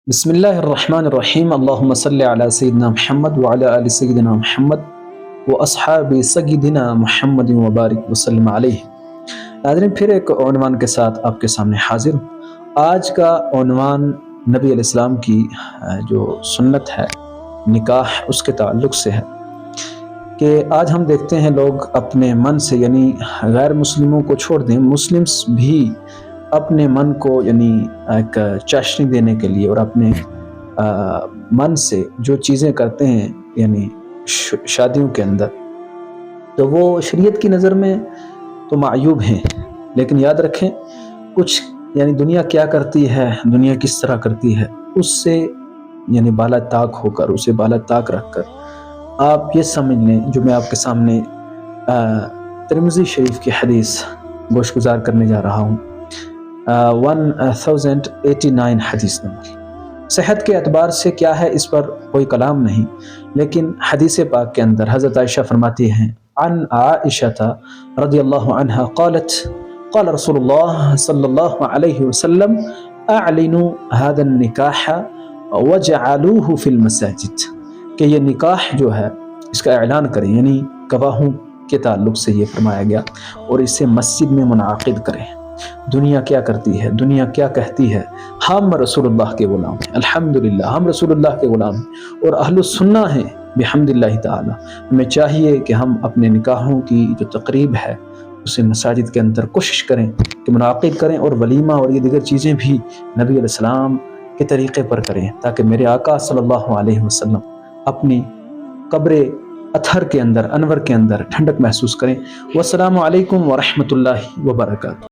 بسم اللہ الرحمن الرحیم اللہم صلی علی سیدنا محمد وعلی آل سیدنا محمد واصحاب سیدنا محمد وبارک وسلم علیہ۔ ناظرین، پھر ایک عنوان کے ساتھ آپ کے سامنے حاضر ہوں۔ آج کا عنوان نبی علیہ السلام کی جو سنت ہے نکاح، اس کے تعلق سے ہے کہ آج ہم دیکھتے ہیں لوگ اپنے من سے، یعنی غیر مسلموں کو چھوڑ دیں، مسلمز بھی اپنے من کو یعنی ایک چاشنی دینے کے لیے اور اپنے من سے جو چیزیں کرتے ہیں یعنی شادیوں کے اندر، تو وہ شریعت کی نظر میں تو معیوب ہیں، لیکن یاد رکھیں کچھ یعنی دنیا کیا کرتی ہے، دنیا کس طرح کرتی ہے، اس سے یعنی بالا طاق ہو کر، اسے بالا طاق رکھ کر آپ یہ سمجھ لیں جو میں آپ کے سامنے ترمذی شریف کی حدیث گوش گزار کرنے جا رہا ہوں، 1089 حدیث نمبر۔ صحت کے اعتبار سے کیا ہے اس پر کوئی کلام نہیں، لیکن حدیث پاک کے اندر حضرت عائشہ فرماتی ہیں، عن عائشہ رضی اللہ عنہا قالت قال رسول اللہ صلی اللہ علیہ وسلم اعلنوا هذا النکاح وجعلوه في المساجد، کہ یہ نکاح جو ہے اس کا اعلان کریں، یعنی گواہوں کے تعلق سے یہ فرمایا گیا، اور اسے مسجد میں منعقد کریں۔ دنیا کیا کرتی ہے، دنیا کیا کہتی ہے، ہم رسول اللہ کے غلام ہیں، الحمدللہ ہم رسول اللہ کے غلام ہیں اور اہل السنہ ہیں بحمد اللہ تعالی۔ ہمیں چاہیے کہ ہم اپنے نکاحوں کی جو تقریب ہے اسے مساجد کے اندر کوشش کریں کہ منعقد کریں، اور ولیمہ اور یہ دیگر چیزیں بھی نبی علیہ السلام کے طریقے پر کریں، تاکہ میرے آقا صلی اللہ علیہ وسلم اپنی قبر اطہر کے اندر، انور کے اندر ٹھنڈک محسوس کریں۔ والسلام علیکم ورحمۃ اللہ وبرکاتہ۔